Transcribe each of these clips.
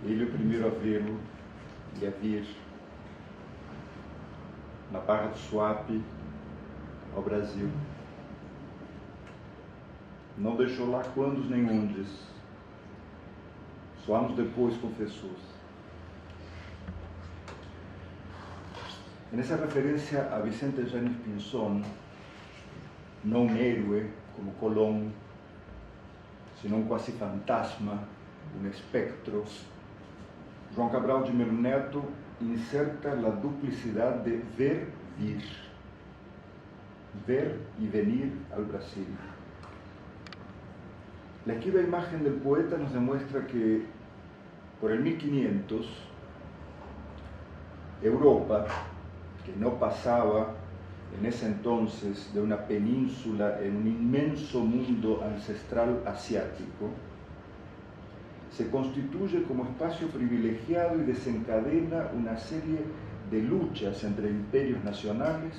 Ele o primeiro a vê-lo e a vir na Barra do Suape ao Brasil. Não deixou lá quandos nem ondes. Só anos depois confessou-se. En esa referencia a Vicente Yáñez Pinzón, no un héroe como Colón, sino un cuasi fantasma, un espectro, João Cabral de Melo Neto inserta la duplicidad de ver, vir, ver y venir al Brasil. La esquiva imagen del poeta nos demuestra que por el 1500 Europa, que no pasaba en ese entonces de una península en un inmenso mundo ancestral asiático, se constituye como espacio privilegiado y desencadena una serie de luchas entre imperios nacionales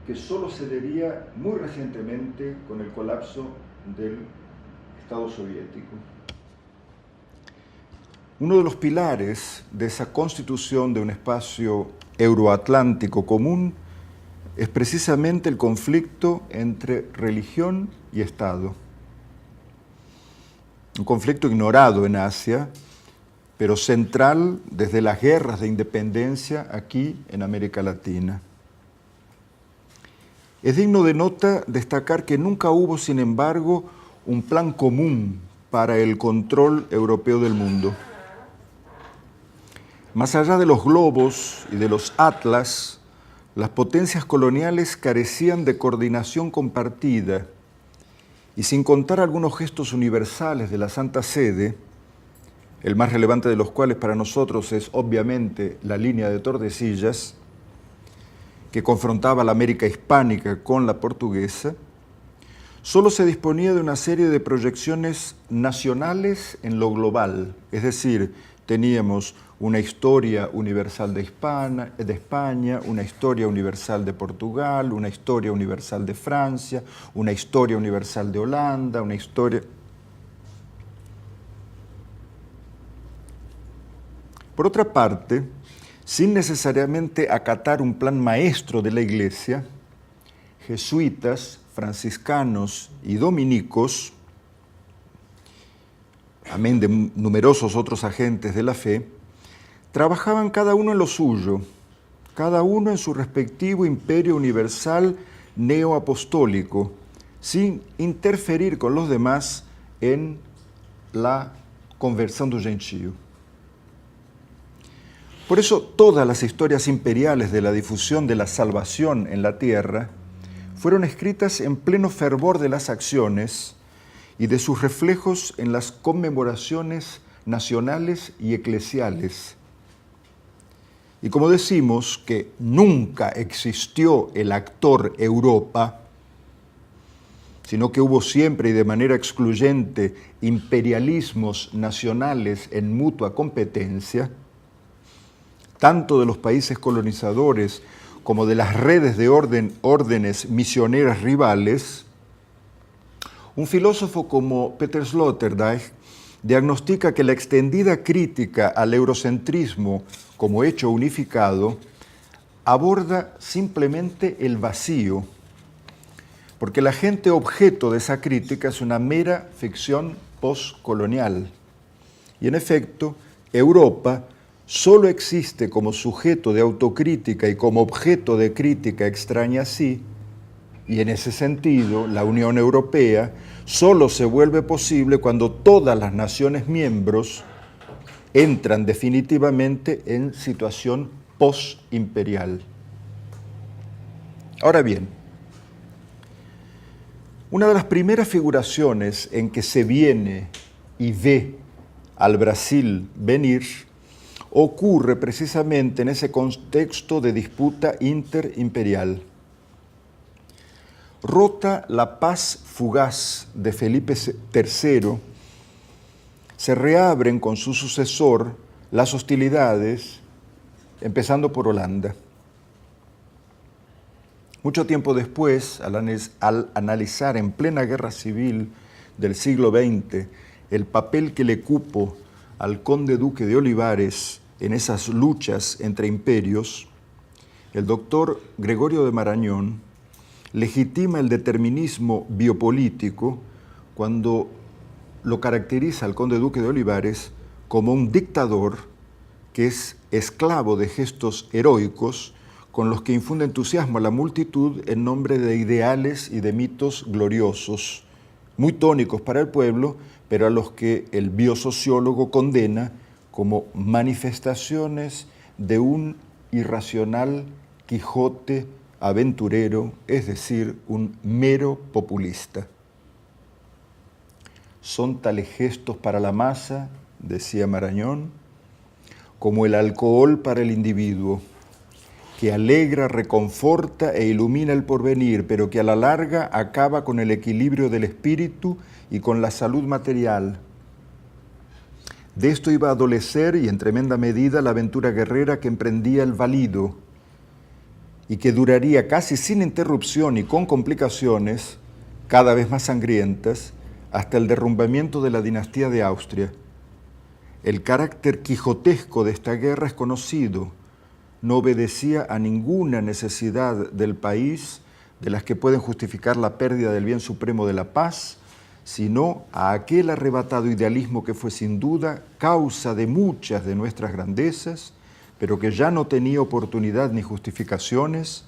que solo cedería muy recientemente con el colapso del Estado soviético. Uno de los pilares de esa constitución de un espacio euroatlántico común es precisamente el conflicto entre religión y Estado. Un conflicto ignorado en Asia, pero central desde las guerras de independencia aquí en América Latina. Es digno de nota destacar que nunca hubo, sin embargo, un plan común para el control europeo del mundo. Más allá de los globos y de los atlas, las potencias coloniales carecían de coordinación compartida y sin contar algunos gestos universales de la Santa Sede, el más relevante de los cuales para nosotros es obviamente la línea de Tordesillas, que confrontaba la América hispánica con la portuguesa, solo se disponía de una serie de proyecciones nacionales en lo global, es decir, teníamos una historia universal de España, una historia universal de Portugal, una historia universal de Francia, una historia universal de Holanda, una historia... Por otra parte, sin necesariamente acatar un plan maestro de la Iglesia, jesuitas, franciscanos y dominicos, amén de numerosos otros agentes de la fe, trabajaban cada uno en lo suyo, cada uno en su respectivo imperio universal neoapostólico, sin interferir con los demás en la conversión del gentío. Por eso todas las historias imperiales de la difusión de la salvación en la tierra fueron escritas en pleno fervor de las acciones y de sus reflejos en las conmemoraciones nacionales y eclesiales. Y como decimos que nunca existió el actor Europa, sino que hubo siempre y de manera excluyente imperialismos nacionales en mutua competencia, tanto de los países colonizadores como de las redes de órdenes misioneras rivales, un filósofo como Peter Sloterdijk diagnostica que la extendida crítica al eurocentrismo como hecho unificado aborda simplemente el vacío, porque la gente objeto de esa crítica es una mera ficción postcolonial. Y en efecto, Europa solo existe como sujeto de autocrítica y como objeto de crítica extraña a sí, y en ese sentido, la Unión Europea solo se vuelve posible cuando todas las naciones miembros entran definitivamente en situación postimperial. Ahora bien, una de las primeras figuraciones en que se viene y ve al Brasil venir ocurre precisamente en ese contexto de disputa interimperial. Rota la paz fugaz de Felipe III, se reabren con su sucesor las hostilidades, empezando por Holanda. Mucho tiempo después, al analizar en plena guerra civil del siglo XX el papel que le cupo al conde duque de Olivares en esas luchas entre imperios, el doctor Gregorio de Marañón legitima el determinismo biopolítico cuando lo caracteriza al conde duque de Olivares como un dictador que es esclavo de gestos heroicos con los que infunde entusiasmo a la multitud en nombre de ideales y de mitos gloriosos, muy tónicos para el pueblo, pero a los que el biosociólogo condena como manifestaciones de un irracional Quijote aventurero, es decir, un mero populista. Son tales gestos para la masa, decía Marañón, como el alcohol para el individuo, que alegra, reconforta e ilumina el porvenir, pero que a la larga acaba con el equilibrio del espíritu y con la salud material. De esto iba a adolecer y en tremenda medida la aventura guerrera que emprendía el valido y que duraría casi sin interrupción y con complicaciones cada vez más sangrientas hasta el derrumbamiento de la dinastía de Austria. El carácter quijotesco de esta guerra es conocido. No obedecía a ninguna necesidad del país de las que pueden justificar la pérdida del bien supremo de la paz, sino a aquel arrebatado idealismo que fue sin duda causa de muchas de nuestras grandezas, pero que ya no tenía oportunidad ni justificaciones,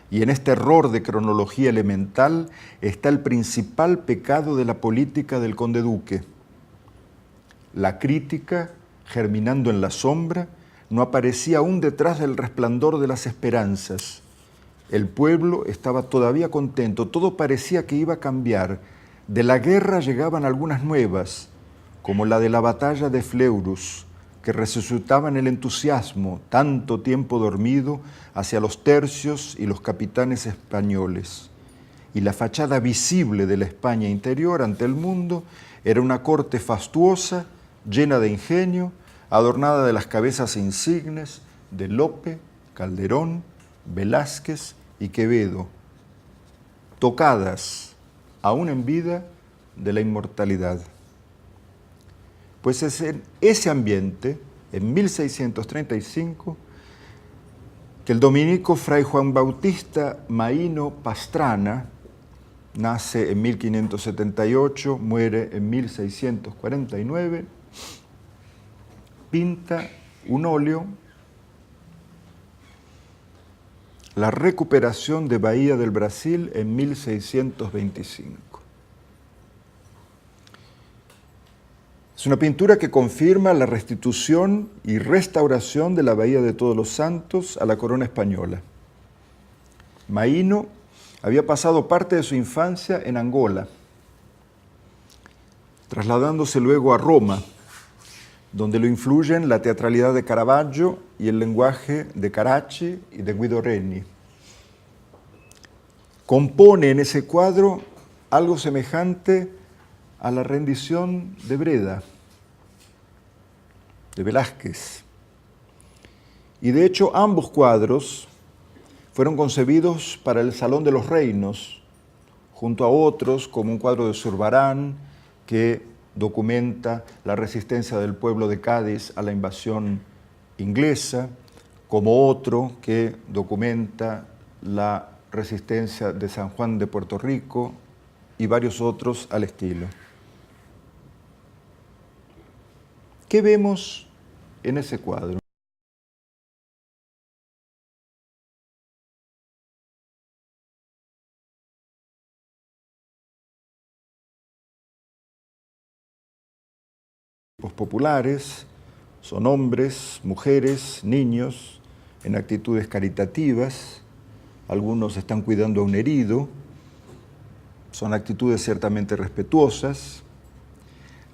y en este error de cronología elemental está el principal pecado de la política del conde duque. La crítica, germinando en la sombra, no aparecía aún detrás del resplandor de las esperanzas. El pueblo estaba todavía contento, todo parecía que iba a cambiar. De la guerra llegaban algunas nuevas, como la de la batalla de Fleurus, que resucitaban el entusiasmo, tanto tiempo dormido, hacia los tercios y los capitanes españoles. Y la fachada visible de la España interior ante el mundo era una corte fastuosa, llena de ingenio, adornada de las cabezas insignes de Lope, Calderón, Velázquez y Quevedo, tocadas, aún en vida, de la inmortalidad. Pues es en ese ambiente, en 1635, que el dominico fray Juan Bautista Maíno Pastrana nace en 1578, muere en 1649, pinta un óleo, La recuperación de Bahía del Brasil en 1625. Es una pintura que confirma la restitución y restauración de la Bahía de Todos los Santos a la corona española. Maíno había pasado parte de su infancia en Angola, trasladándose luego a Roma, donde lo influyen la teatralidad de Caravaggio y el lenguaje de Carracci y de Guido Reni. Compone en ese cuadro algo semejante a la rendición de Breda, de Velázquez. Y de hecho ambos cuadros fueron concebidos para el Salón de los Reinos, junto a otros como un cuadro de Zurbarán que documenta la resistencia del pueblo de Cádiz a la invasión inglesa, como otro que documenta la resistencia de San Juan de Puerto Rico y varios otros al estilo. ¿Qué vemos en ese cuadro? Los populares son hombres, mujeres, niños, en actitudes caritativas. Algunos están cuidando a un herido. Son actitudes ciertamente respetuosas.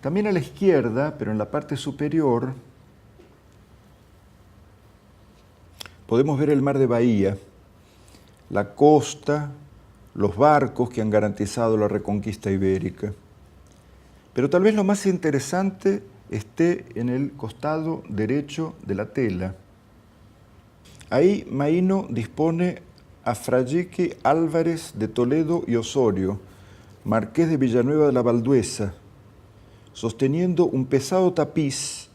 También a la izquierda, pero en la parte superior, podemos ver el mar de Bahía, la costa, los barcos que han garantizado la reconquista ibérica. Pero tal vez lo más interesante esté en el costado derecho de la tela. Ahí Maíno dispone a Fradique Álvarez de Toledo y Osorio, marqués de Villanueva de la Valduesa, sosteniendo un pesado tapiz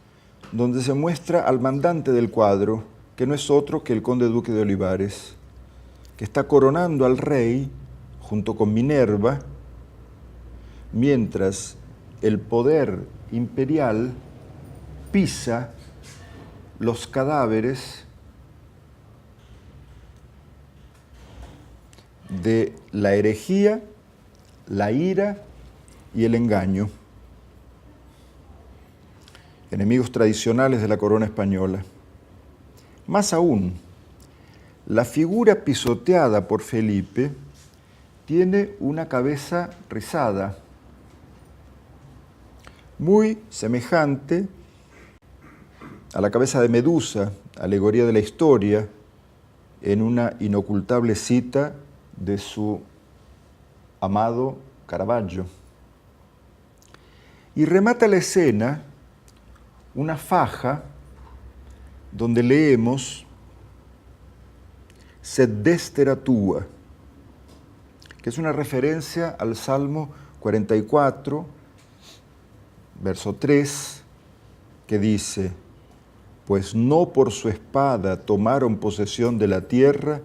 donde se muestra al mandante del cuadro, que no es otro que el conde duque de Olivares, que está coronando al rey junto con Minerva, mientras el poder imperial pisa los cadáveres de la herejía, la ira y el engaño, enemigos tradicionales de la corona española. Más aún, la figura pisoteada por Felipe tiene una cabeza rizada, muy semejante a la cabeza de Medusa, alegoría de la historia, en una inocultable cita de su amado Caravaggio. Y remata la escena una faja donde leemos Sed destera tua, que es una referencia al Salmo 44, verso 3, que dice: pues no por su espada tomaron posesión de la tierra,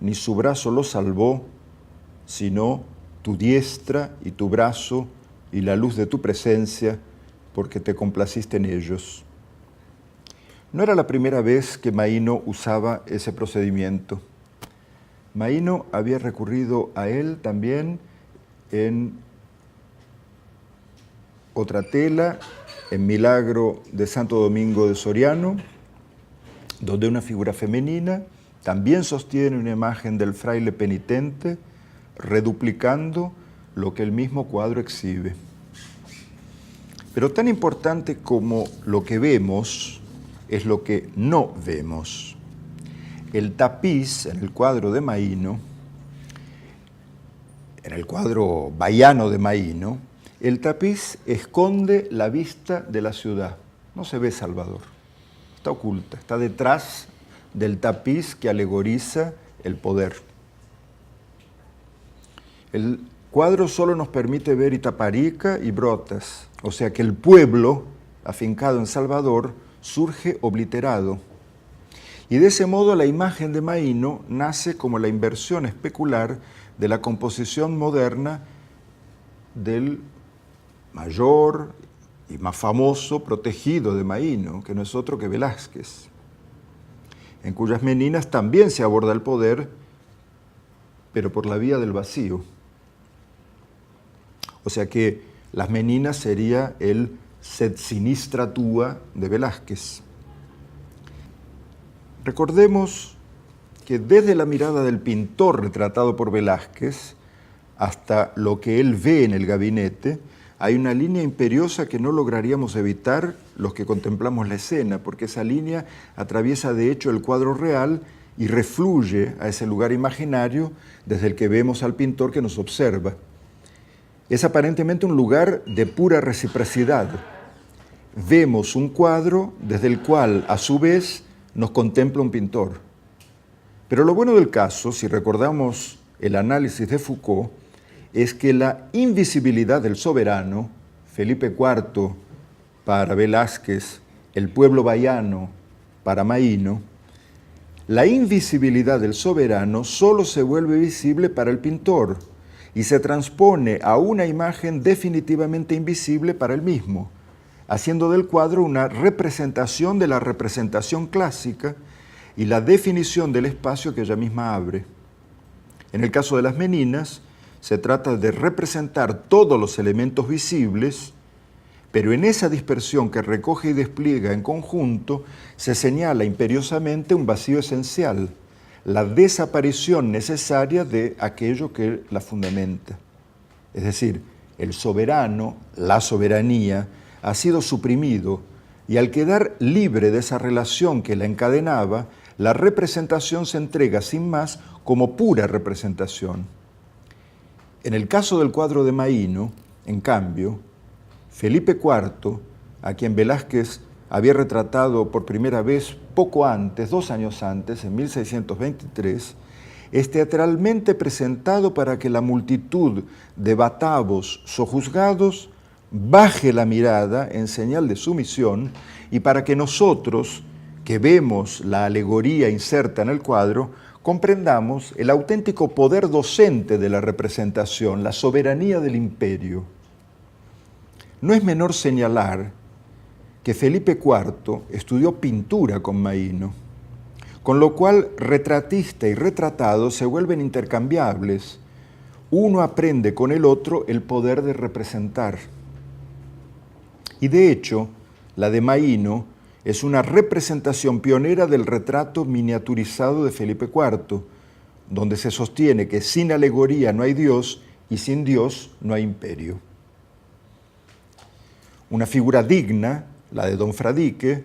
ni su brazo lo salvó, sino tu diestra y tu brazo y la luz de tu presencia, porque te complaciste en ellos. No era la primera vez que Maíno usaba ese procedimiento. Maíno había recurrido a él también en otra tela, en Milagro de Santo Domingo de Soriano, donde una figura femenina también sostiene una imagen del fraile penitente, reduplicando lo que el mismo cuadro exhibe. Pero tan importante como lo que vemos es lo que no vemos. El tapiz en el cuadro de Maíno, en el cuadro baiano de Maíno, el tapiz esconde la vista de la ciudad. No se ve Salvador, está oculta, está detrás del tapiz que alegoriza el poder. El cuadro solo nos permite ver Itaparica y Brotas, o sea que el pueblo afincado en Salvador surge obliterado. Y de ese modo la imagen de Maíno nace como la inversión especular de la composición moderna del mayor y más famoso protegido de Maíno, que no es otro que Velázquez, en cuyas meninas también se aborda el poder, pero por la vía del vacío. O sea que las meninas sería el Sed sinistra tua de Velázquez. Recordemos que desde la mirada del pintor retratado por Velázquez hasta lo que él ve en el gabinete, hay una línea imperiosa que no lograríamos evitar los que contemplamos la escena, porque esa línea atraviesa de hecho el cuadro real y refluye a ese lugar imaginario desde el que vemos al pintor que nos observa. Es aparentemente un lugar de pura reciprocidad. Vemos un cuadro desde el cual, a su vez, nos contempla un pintor. Pero lo bueno del caso, si recordamos el análisis de Foucault, es que la invisibilidad del soberano, Felipe IV para Velázquez, el pueblo baiano para Maíno, la invisibilidad del soberano solo se vuelve visible para el pintor y se transpone a una imagen definitivamente invisible para él mismo, haciendo del cuadro una representación de la representación clásica y la definición del espacio que ella misma abre. En el caso de las meninas, se trata de representar todos los elementos visibles, pero en esa dispersión que recoge y despliega en conjunto, se señala imperiosamente un vacío esencial, la desaparición necesaria de aquello que la fundamenta. Es decir, el soberano, la soberanía, ha sido suprimido y al quedar libre de esa relación que la encadenaba, la representación se entrega sin más como pura representación. En el caso del cuadro de Maíno, en cambio, Felipe IV, a quien Velázquez había retratado por primera vez poco antes, 2 años antes, en 1623, es teatralmente presentado para que la multitud de batavos sojuzgados baje la mirada en señal de sumisión y para que nosotros, que vemos la alegoría inserta en el cuadro, comprendamos el auténtico poder docente de la representación, la soberanía del imperio. No es menor señalar que Felipe IV estudió pintura con Maíno, con lo cual retratista y retratado se vuelven intercambiables. Uno aprende con el otro el poder de representar. Y de hecho, la de Maíno es una representación pionera del retrato miniaturizado de Felipe IV, donde se sostiene que sin alegoría no hay Dios y sin Dios no hay imperio. Una figura digna, la de Don Fradique,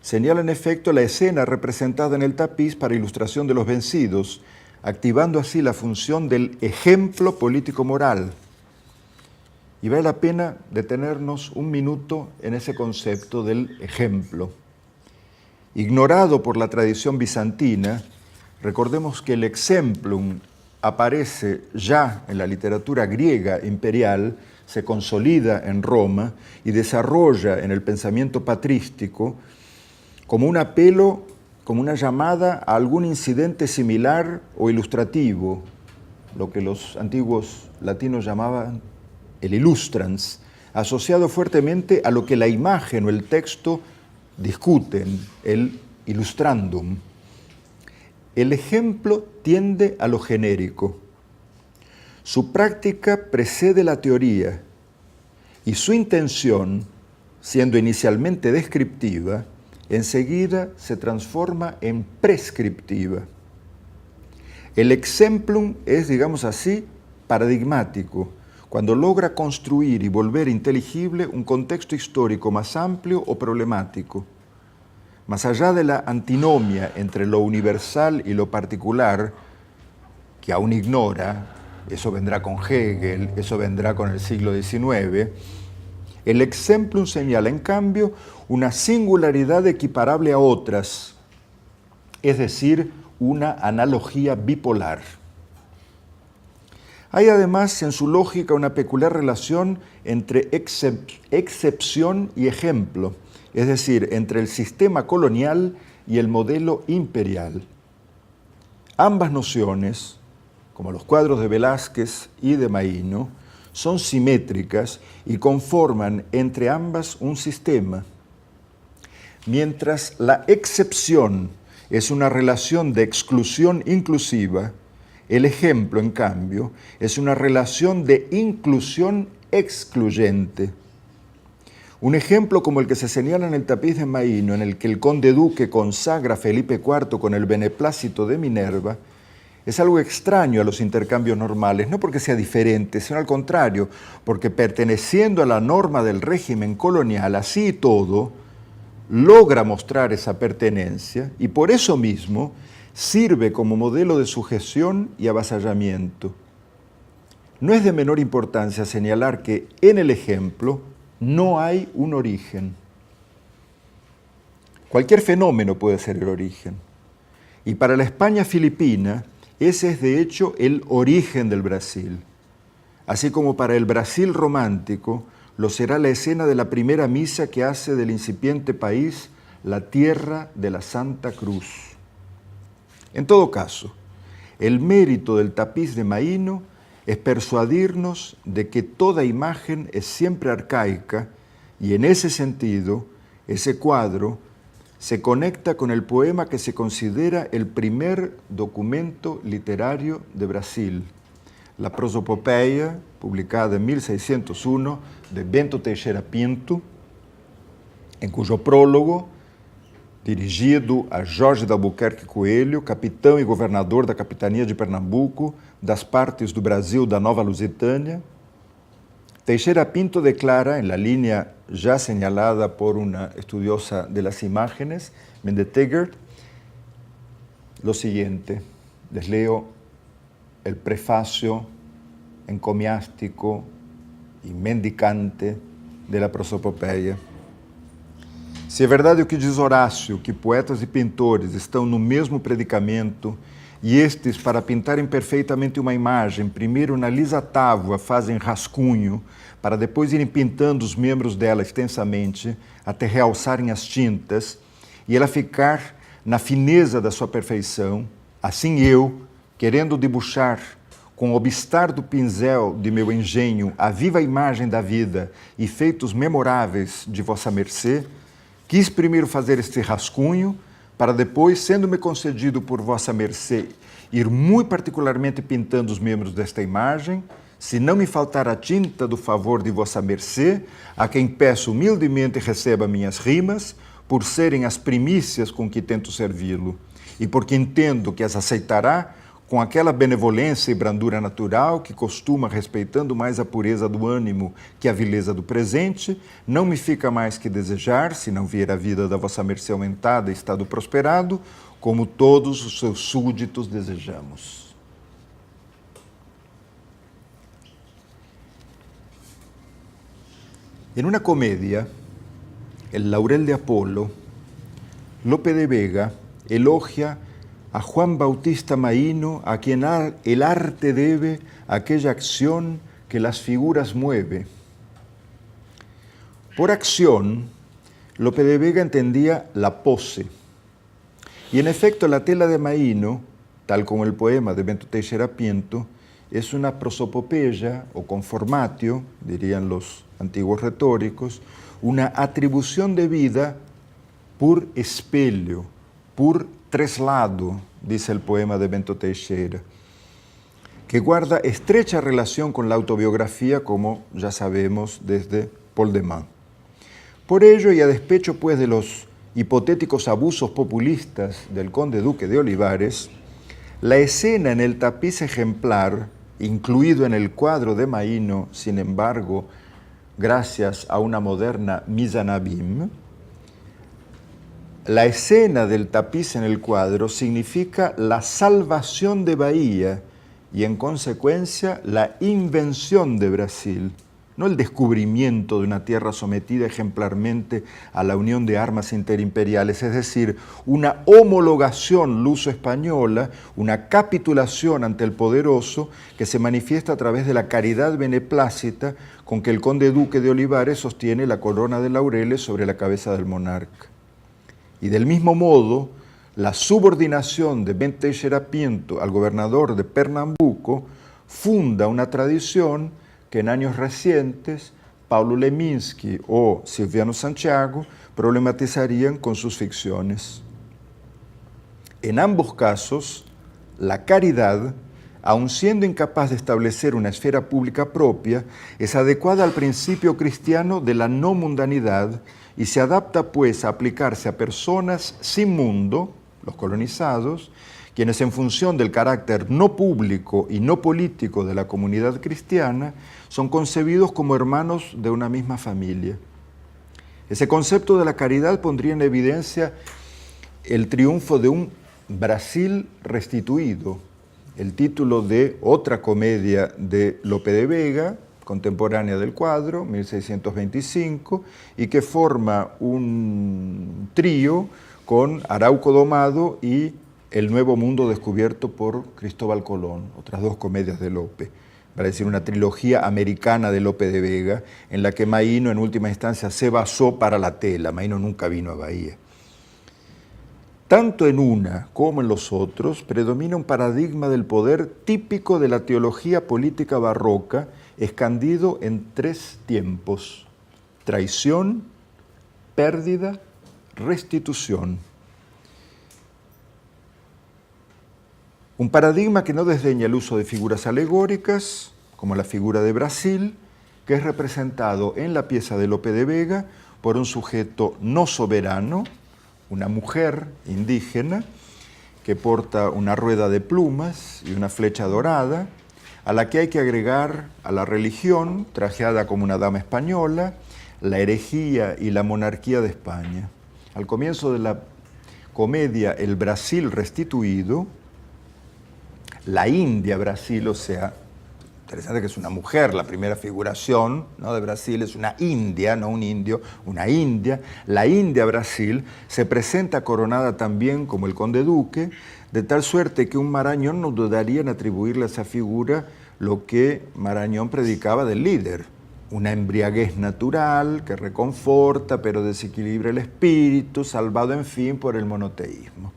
señala en efecto la escena representada en el tapiz para ilustración de los vencidos, activando así la función del ejemplo político-moral. Y vale la pena detenernos un minuto en ese concepto del ejemplo. Ignorado por la tradición bizantina, recordemos que el exemplum aparece ya en la literatura griega imperial, se consolida en Roma y desarrolla en el pensamiento patrístico como un apelo, como una llamada a algún incidente similar o ilustrativo, lo que los antiguos latinos llamaban el illustrans, asociado fuertemente a lo que la imagen o el texto discuten, el illustrandum. El ejemplo tiende a lo genérico. Su práctica precede la teoría y su intención, siendo inicialmente descriptiva, enseguida se transforma en prescriptiva. El exemplum es, digamos así, paradigmático, cuando logra construir y volver inteligible un contexto histórico más amplio o problemático. Más allá de la antinomia entre lo universal y lo particular, que aún ignora, eso vendrá con Hegel, eso vendrá con el siglo XIX, el exemplum señala, en cambio, una singularidad equiparable a otras, es decir, una analogía bipolar. Hay además en su lógica una peculiar relación entre excepción y ejemplo, es decir, entre el sistema colonial y el modelo imperial. Ambas nociones, como los cuadros de Velázquez y de Maíno, son simétricas y conforman entre ambas un sistema. Mientras la excepción es una relación de exclusión inclusiva, el ejemplo, en cambio, es una relación de inclusión excluyente. Un ejemplo como el que se señala en el tapiz de Maíno, en el que el conde duque consagra a Felipe IV con el beneplácito de Minerva, es algo extraño a los intercambios normales, no porque sea diferente, sino al contrario, porque perteneciendo a la norma del régimen colonial, así y todo, logra mostrar esa pertenencia y por eso mismo sirve como modelo de sujeción y avasallamiento. No es de menor importancia señalar que en el ejemplo no hay un origen. Cualquier fenómeno puede ser el origen. Y para la España filipina, ese es de hecho el origen del Brasil. Así como para el Brasil romántico, lo será la escena de la primera misa que hace del incipiente país la tierra de la Santa Cruz. En todo caso, el mérito del tapiz de Maíno es persuadirnos de que toda imagen es siempre arcaica y en ese sentido, ese cuadro se conecta con el poema que se considera el primer documento literario de Brasil, la Prosopopeia, publicada en 1601, de Bento Teixeira Pinto, em cujo prólogo, dirigido a Jorge de Albuquerque Coelho, capitão e governador da capitania de Pernambuco, das partes do Brasil da Nova Lusitânia, Teixeira Pinto declara, en la línea ya señalada por una estudiosa de las imágenes, Mendetegger, lo siguiente. Les leo el prefacio encomiástico y mendicante de la Prosopopeia. Se é verdade o que diz Horácio, que poetas e pintores estão no mesmo predicamento e estes, para pintarem perfeitamente uma imagem, primeiro na lisa tábua fazem rascunho, para depois irem pintando os membros dela extensamente, até realçarem as tintas, e ela ficar na fineza da sua perfeição. Assim eu, querendo debuxar com o obstar do pincel de meu engenho a viva imagem da vida e feitos memoráveis de vossa mercê, quis primeiro fazer este rascunho, para depois, sendo-me concedido por vossa mercê, ir muito particularmente pintando os membros desta imagem, se não me faltar a tinta do favor de vossa mercê, a quem peço humildemente receba minhas rimas, por serem as primícias com que tento servi-lo, e porque entendo que as aceitará com aquela benevolência e brandura natural que costuma, respeitando mais a pureza do ânimo que a vileza do presente, não me fica mais que desejar, se não vier a vida da vossa mercê aumentada e estado prosperado, como todos os seus súditos desejamos. En una comedia, El Laurel de Apolo, Lope de Vega elogia a Juan Bautista Maíno, a quien el arte debe aquella acción que las figuras mueve. Por acción, Lope de Vega entendía la pose. Y en efecto, la tela de Maíno, tal como el poema de Bento Teixeira Pinto, es una prosopopeya o conformatio, dirían los antiguos retóricos, una atribución de vida por espelho, por traslado, dice el poema de Bento Teixeira, que guarda estrecha relación con la autobiografía, como ya sabemos desde Paul de Man. Por ello, y a despecho pues de los hipotéticos abusos populistas del conde duque de Olivares, la escena en el tapiz ejemplar, incluido en el cuadro de Maíno, sin embargo, gracias a una moderna Mizanabim, la escena del tapiz en el cuadro significa la salvación de Bahía y, en consecuencia, la invención de Brasil, no el descubrimiento de una tierra sometida ejemplarmente a la unión de armas interimperiales, es decir, una homologación luso-española, una capitulación ante el poderoso que se manifiesta a través de la caridad beneplácita con que el conde duque de Olivares sostiene la corona de laureles sobre la cabeza del monarca. Y del mismo modo, la subordinación de Bento Teixeira Pinto al gobernador de Pernambuco funda una tradición que en años recientes Paulo Leminski o Silviano Santiago problematizarían con sus ficciones. En ambos casos, la caridad, aun siendo incapaz de establecer una esfera pública propia, es adecuada al principio cristiano de la no mundanidad y se adapta pues a aplicarse a personas sin mundo, los colonizados, quienes en función del carácter no público y no político de la comunidad cristiana son concebidos como hermanos de una misma familia. Ese concepto de la caridad pondría en evidencia el triunfo de un Brasil restituido, el título de otra comedia de Lope de Vega, contemporánea del cuadro, 1625, y que forma un trío con Arauco Domado y El Nuevo Mundo descubierto por Cristóbal Colón, otras dos comedias de Lope, para decir una trilogía americana de Lope de Vega, en la que Maíno en última instancia se basó para la tela. Maíno nunca vino a Bahía. Tanto en una como en los otros predomina un paradigma del poder típico de la teología política barroca, escandido en tres tiempos: traición, pérdida, restitución. Un paradigma que no desdeña el uso de figuras alegóricas, como la figura de Brasil, que es representado en la pieza de Lope de Vega por un sujeto no soberano, una mujer indígena que porta una rueda de plumas y una flecha dorada, a la que hay que agregar a la religión, trajeada como una dama española, la herejía y la monarquía de España. Al comienzo de la comedia El Brasil restituido, la India Brasil, o sea, Interesante que es una mujer, la primera figuración, ¿no?, de Brasil es una india, no un indio, una india. La India Brasil se presenta coronada también como el conde duque, de tal suerte que un Marañón no dudaría en atribuirle a esa figura lo que Marañón predicaba del líder, una embriaguez natural que reconforta pero desequilibra el espíritu, salvado en fin por el monoteísmo.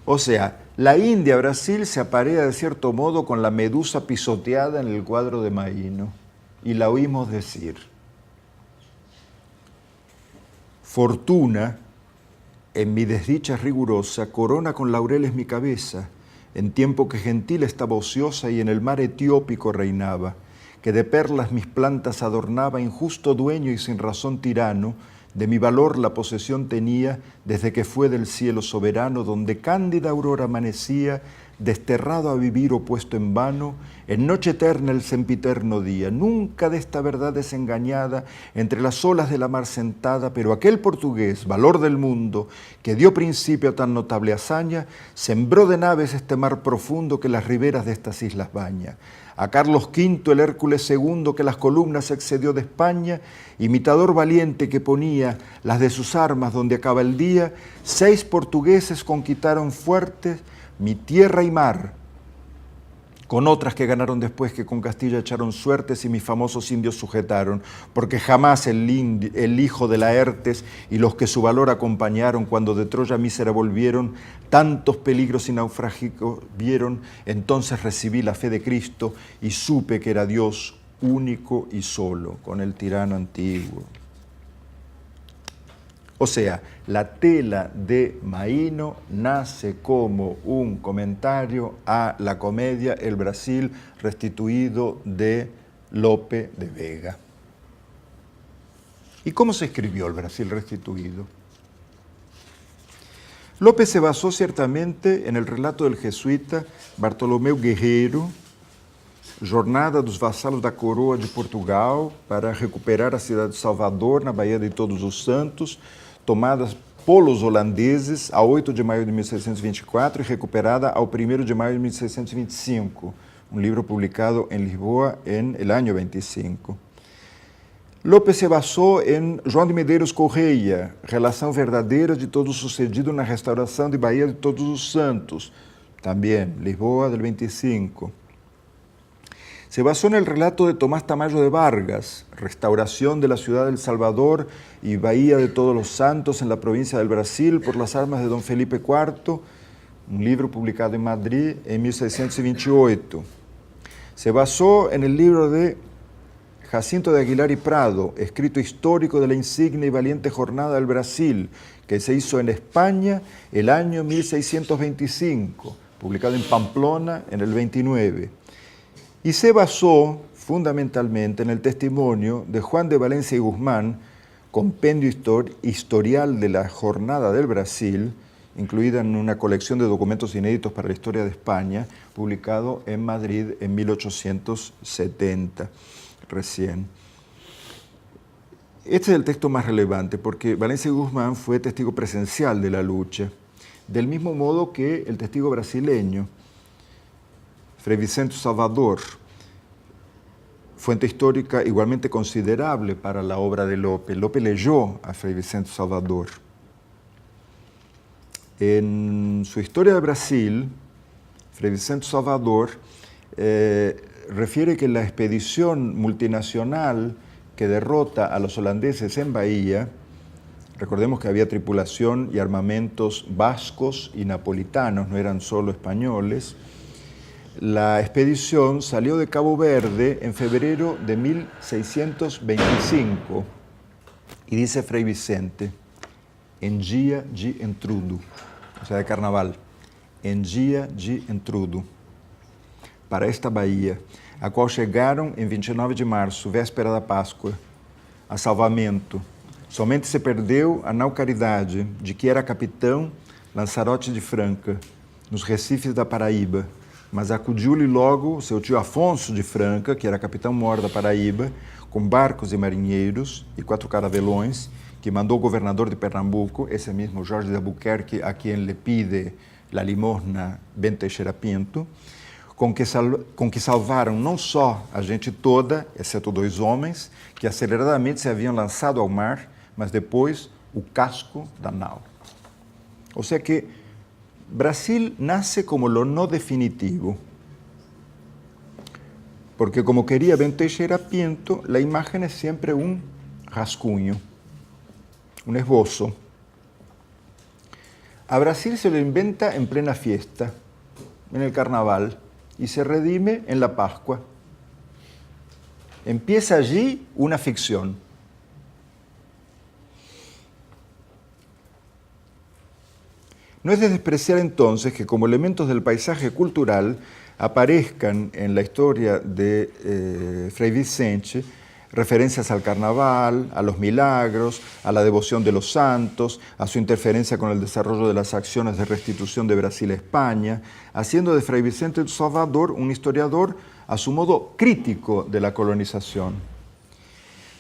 O sea, la India Brasil se aparea de cierto modo con la medusa pisoteada en el cuadro de Maíno, y la oímos decir: fortuna, en mi desdicha rigurosa, corona con laureles mi cabeza, en tiempo que gentil estaba ociosa y en el mar etiópico reinaba, que de perlas mis plantas adornaba, injusto dueño y sin razón tirano, de mi valor la posesión tenía desde que fue del cielo soberano, donde cándida aurora amanecía, desterrado a vivir o puesto en vano, en noche eterna el sempiterno día, nunca de esta verdad desengañada, entre las olas de la mar sentada, pero aquel portugués, valor del mundo, que dio principio a tan notable hazaña, sembró de naves este mar profundo que las riberas de estas islas baña. A Carlos V, el Hércules II, que las columnas excedió de España, imitador valiente que ponía las de sus armas donde acaba el día, 6 portugueses conquistaron fuertes mi tierra y mar, con otras que ganaron después, que con Castilla echaron suertes y mis famosos indios sujetaron, porque jamás el hijo de Laertes y los que su valor acompañaron, cuando de Troya mísera volvieron, tantos peligros y naufragios vieron. Entonces recibí la fe de Cristo y supe que era Dios único y solo, con el tirano antiguo. O sea, la tela de Maíno nace como un comentario a la comedia El Brasil restituido de Lope de Vega. ¿Y cómo se escribió El Brasil restituido? Lope se basó ciertamente en el relato del jesuita Bartolomeu Guerreiro, Jornada dos Vassalos da Coroa de Portugal para recuperar a cidade de Salvador, na Baía de Todos os Santos, tomada pelos holandeses a 8 de maio de 1624 e recuperada ao 1º de maio de 1625, um livro publicado em Lisboa em el año 25. Lope se basou em João de Medeiros Correia, Relação Verdadeira de todo o sucedido na restauração de Baía de Todos os Santos, também Lisboa del 25. Se basó en el relato de Tomás Tamayo de Vargas, Restauración de la ciudad del Salvador y Bahía de Todos los Santos en la provincia del Brasil por las armas de don Felipe IV, un libro publicado en Madrid en 1628. Se basó en el libro de Jacinto de Aguilar y Prado, escrito histórico de la insigne y valiente jornada del Brasil, que se hizo en España el año 1625, publicado en Pamplona en el 29. Y se basó fundamentalmente en el testimonio de Juan de Valencia y Guzmán, compendio historial de la Jornada del Brasil, incluida en una colección de documentos inéditos para la historia de España, publicado en Madrid en 1870, recién. Este es el texto más relevante porque Valencia y Guzmán fue testigo presencial de la lucha, del mismo modo que el testigo brasileño, Frei Vicente Salvador, fuente histórica igualmente considerable para la obra de Lope. Lope leyó a Frei Vicente Salvador. En su historia de Brasil, Frei Vicente Salvador refiere que la expedición multinacional que derrota a los holandeses en Bahía, recordemos que había tripulación y armamentos vascos y napolitanos, no eran solo españoles. La expedición salió de Cabo Verde en febrero de 1625 y dice Frei Vicente, en dia de entrudo, o sea, de carnaval, en dia de entrudo, para esta bahia, a qual chegaram em 29 de março, véspera da Páscoa, a salvamento. Somente se perdeu a nau Caridade, de que era capitão Lanzarote de Franca, nos Recifes da Paraíba, mas acudiu-lhe logo seu tio Afonso de Franca, que era capitão-mor da Paraíba, com barcos e marinheiros e 4 caravelões, que mandou o governador de Pernambuco, esse mesmo Jorge de Albuquerque, a quem le pide la limosna Ben Teixeira Pinto, com que salvaram não só a gente toda, exceto 2 homens, que aceleradamente se haviam lançado ao mar, mas depois o casco da nau. O sea que Brasil nace como lo no definitivo, porque como quería Ben Teixeira Pinto, la imagen es siempre un rascuño, un esbozo. A Brasil se lo inventa en plena fiesta, en el carnaval, y se redime en la Pascua. Empieza allí una ficción. No es de despreciar entonces que como elementos del paisaje cultural aparezcan en la historia de Frei Vicente referencias al carnaval, a los milagros, a la devoción de los santos, a su interferencia con el desarrollo de las acciones de restitución de Brasil a España, haciendo de Frei Vicente de Salvador un historiador a su modo crítico de la colonización.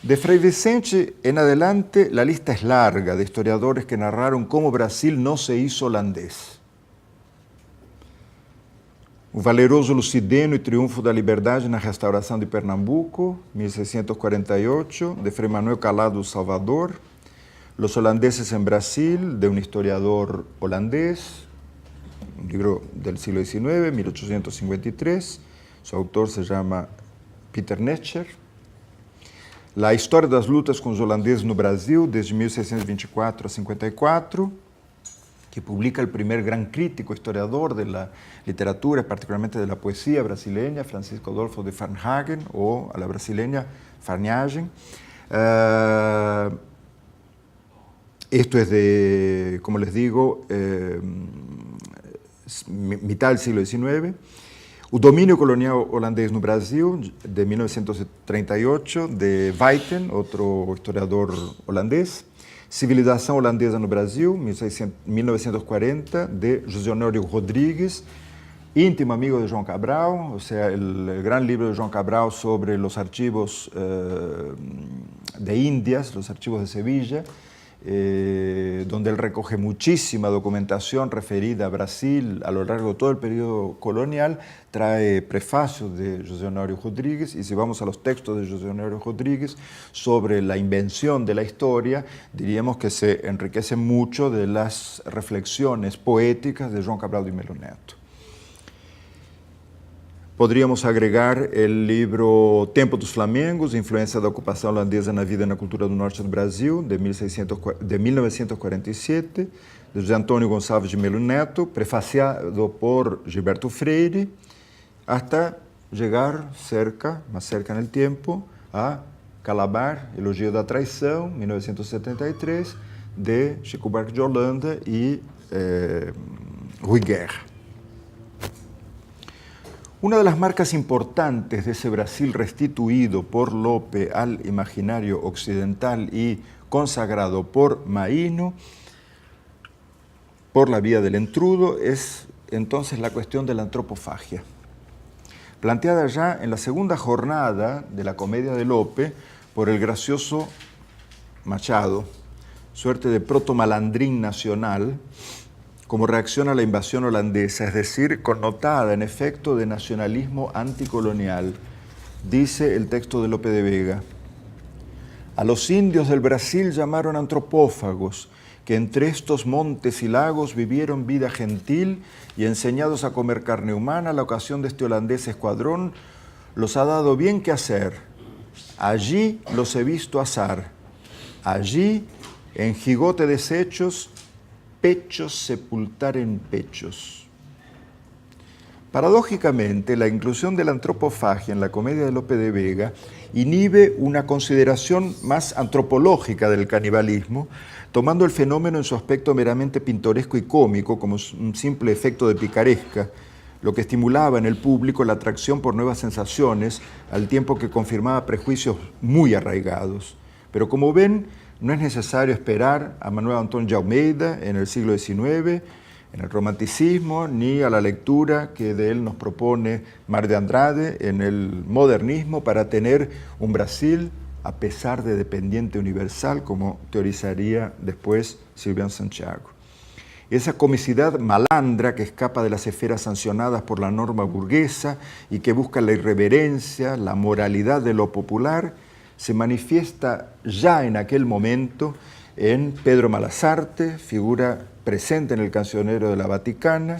De Frei Vicente en adelante la lista es larga de historiadores que narraron cómo Brasil no se hizo holandés. O valeroso Lucideno e Triunfo da Liberdade na Restauração de Pernambuco, 1648, de Frei Manuel Calado Salvador. Los holandeses en Brasil, de un historiador holandés, un libro del siglo XIX, 1853. Su autor se llama Peter Netscher. La História das Lutas com os Holandeses no Brasil, desde 1624 a 54, que publica el primer gran crítico historiador de la literatura, particularmente de la poesía brasileña, Francisco Adolfo de Varnhagen, o a la brasileña Varnhagen. Esto es de, como les digo, mitad del siglo XIX. O dominio colonial holandés no Brasil, de 1938, de Wuyten, otro historiador holandés. Civilização holandesa no Brasil, 1940, de José Honório Rodrigues, íntimo amigo de João Cabral, o sea, el gran libro de João Cabral sobre los archivos de Indias, los archivos de Sevilla, donde él recoge muchísima documentación referida a Brasil a lo largo de todo el periodo colonial, trae prefacios de José Honório Rodrigues, y si vamos a los textos de José Honório Rodrigues sobre la invención de la historia, diríamos que se enriquece mucho de las reflexiones poéticas de João Cabral de Melo Neto. Podríamos agregar el libro Tempo dos Flamengos, Influência da Ocupação Holandesa na Vida e na Cultura do Norte do Brasil, de 1947, de José Antônio Gonçalves de Melo Neto, prefaciado por Gilberto Freire, hasta llegar más cerca en el tiempo, a Calabar, Elogio da Traição, 1973, de Chico Buarque de Holanda y Rui Guerra. Una de las marcas importantes de ese Brasil restituido por Lope al imaginario occidental y consagrado por Maíno, por la vía del entrudo, es entonces la cuestión de la antropofagia. Planteada ya en la segunda jornada de la comedia de Lope por el gracioso Machado, suerte de proto-malandrín nacional, como reacción a la invasión holandesa, es decir, connotada en efecto de nacionalismo anticolonial, dice el texto de Lope de Vega. A los indios del Brasil llamaron antropófagos, que entre estos montes y lagos vivieron vida gentil y enseñados a comer carne humana, la ocasión de este holandés escuadrón los ha dado bien que hacer. Allí los he visto asar, allí, en jigote deshechos, pechos sepultar en pechos. Paradójicamente, la inclusión de la antropofagia en la comedia de Lope de Vega inhibe una consideración más antropológica del canibalismo, tomando el fenómeno en su aspecto meramente pintoresco y cómico como un simple efecto de picaresca, lo que estimulaba en el público la atracción por nuevas sensaciones, al tiempo que confirmaba prejuicios muy arraigados. Pero como ven, no es necesario esperar a Manuel Antônio de Almeida en el siglo XIX, en el romanticismo, ni a la lectura que de él nos propone Mar de Andrade en el modernismo para tener un Brasil a pesar de dependiente universal, como teorizaría después Silviano Santiago. esa comicidad malandra que escapa de las esferas sancionadas por la norma burguesa y que busca la irreverencia, la moralidad de lo popular, se manifiesta ya en aquel momento en Pedro Malazarte, figura presente en el Cancionero de la Vaticana,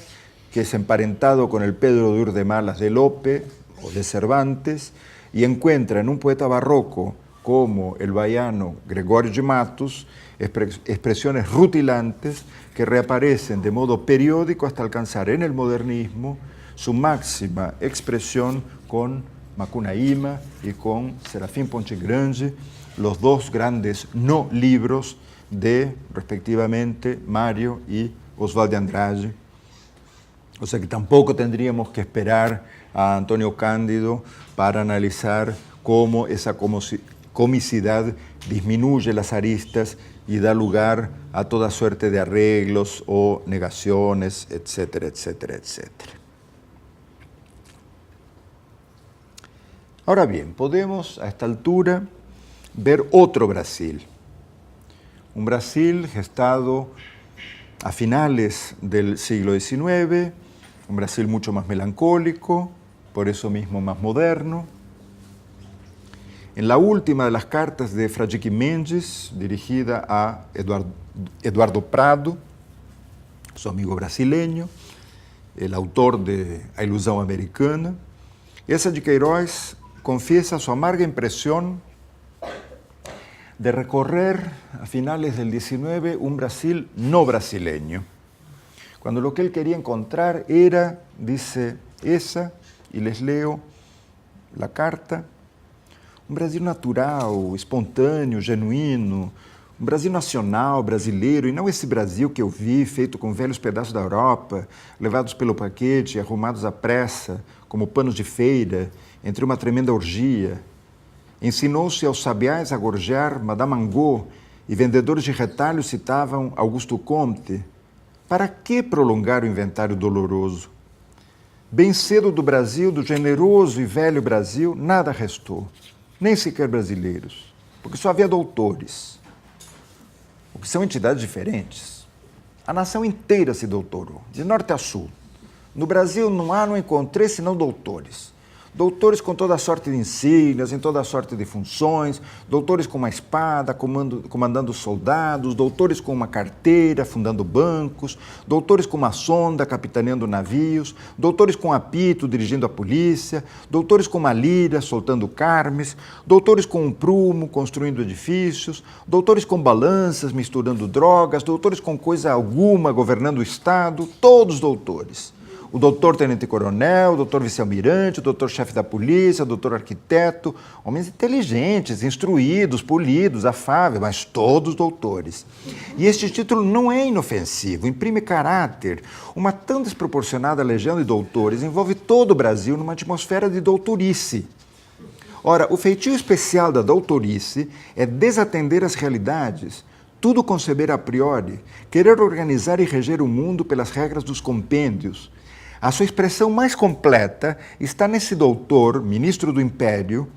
que es emparentado con el Pedro de Urdimalas de Lope o de Cervantes, y encuentra en un poeta barroco como el baiano Gregorio de Matos expresiones rutilantes que reaparecen de modo periódico hasta alcanzar en el modernismo su máxima expresión con Macunaíma y con Serafín Ponte Grande, los dos grandes no libros de, respectivamente, Mário y Oswald de Andrade. O sea que tampoco tendríamos que esperar a Antonio Cándido para analizar cómo esa comicidad disminuye las aristas y da lugar a toda suerte de arreglos o negaciones, etcétera, etcétera, etcétera. Ahora bien, podemos a esta altura ver otro Brasil. Un Brasil gestado a finales del siglo XIX, un Brasil mucho más melancólico, por eso mismo más moderno. En la última de las cartas de Fradique Mendes, dirigida a Eduardo Prado, su amigo brasileño, el autor de A Ilusão Americana, essa de Queiroz confiesa su amarga impresión de recorrer a finales del XIX un Brasil no brasileño, cuando lo que él quería encontrar era, dice esa, y les leo la carta, um Brasil natural, espontâneo, genuíno, um Brasil nacional, brasileiro, e não esse Brasil que eu vi, feito com velhos pedaços da Europa, levados pelo paquete, arrumados à pressa, como panos de feira, entre uma tremenda orgia. Ensinou-se aos sabiás a gorjear Madame Angot, e vendedores de retalhos citavam Augusto Comte. Para que prolongar o inventário doloroso? Bem cedo do Brasil, do generoso e velho Brasil, nada restou. Nem sequer brasileiros, porque só havia doutores, o que são entidades diferentes. A nação inteira se doutorou, de norte a sul. No Brasil não encontrei senão doutores. Doutores com toda sorte de insígnias, em toda sorte de funções, doutores com uma espada, comandando soldados, doutores com uma carteira, fundando bancos, doutores com uma sonda, capitaneando navios, doutores com apito, dirigindo a polícia, doutores com uma lira, soltando carmes, doutores com um prumo, construindo edifícios, doutores com balanças, misturando drogas, doutores com coisa alguma, governando o Estado, todos doutores. O doutor tenente-coronel, o doutor vice-almirante, o doutor-chefe da polícia, o doutor arquiteto, homens inteligentes, instruídos, polidos, afáveis, mas todos doutores. E este título não é inofensivo, imprime caráter. Uma tão desproporcionada legião de doutores envolve todo o Brasil numa atmosfera de doutorice. Ora, o feitio especial da doutorice é desatender as realidades, tudo conceber a priori, querer organizar e reger o mundo pelas regras dos compêndios. A sua expressão mais completa está nesse doutor, ministro do Império,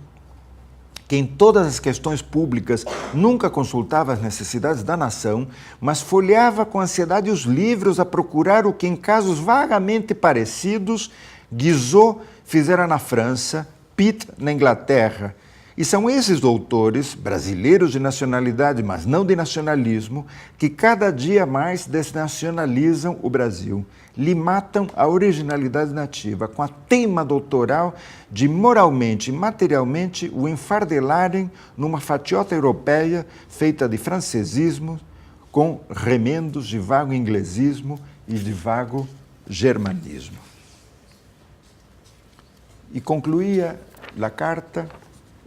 que em todas as questões públicas nunca consultava as necessidades da nação, mas folheava com ansiedade os livros a procurar o que, em casos vagamente parecidos, Guizot fizera na França, Pitt na Inglaterra. E são esses doutores, brasileiros de nacionalidade, mas não de nacionalismo, que cada dia mais desnacionalizam o Brasil. Lhe matam a originalidade nativa, com a teima doutoral de moralmente e materialmente o enfardelarem numa fatiota europeia feita de francesismo, com remendos de vago inglesismo e de vago germanismo. E concluía a carta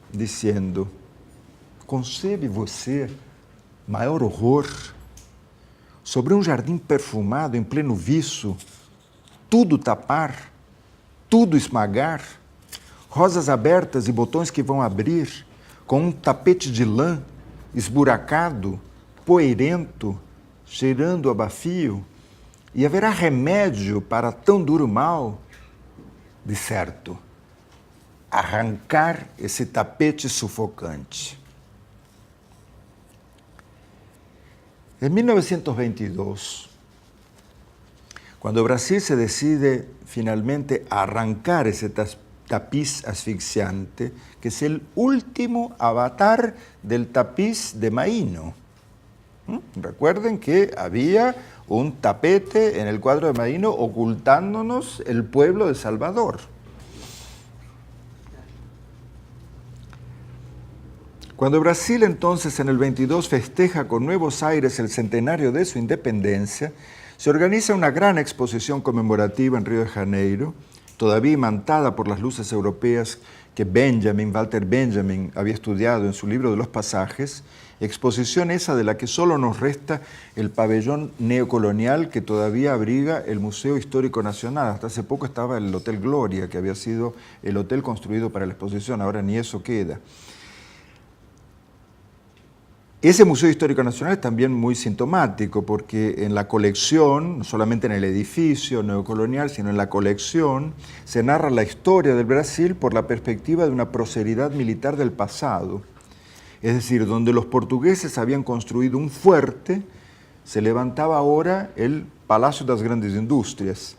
dizendo: concebe você maior horror sobre um jardim perfumado em pleno viço, tudo tapar, tudo esmagar, rosas abertas e botões que vão abrir, com um tapete de lã esburacado, poeirento, cheirando a bafio, e haverá remédio para tão duro mal? De certo, arrancar esse tapete sufocante. Em 1922, Cuando Brasil se decide finalmente a arrancar ese tapiz asfixiante, que es el último avatar del tapiz de Maíno. Recuerden que había un tapete en el cuadro de Maíno ocultándonos el pueblo de Salvador. Cuando Brasil entonces en el 22 festeja con nuevos aires el centenario de su independencia, se organiza una gran exposición conmemorativa en Río de Janeiro, todavía imantada por las luces europeas que Walter Benjamin, había estudiado en su libro de los pasajes, exposición esa de la que solo nos resta el pabellón neocolonial que todavía abriga el Museo Histórico Nacional. Hasta hace poco estaba el Hotel Gloria, que había sido el hotel construido para la exposición, ahora ni eso queda. Ese Museo Histórico Nacional es también muy sintomático porque en la colección, no solamente en el edificio neocolonial, sino en la colección, se narra la historia del Brasil por la perspectiva de una prosperidad militar del pasado. Es decir, donde los portugueses habían construido un fuerte, se levantaba ahora el Palacio das Grandes Industrias.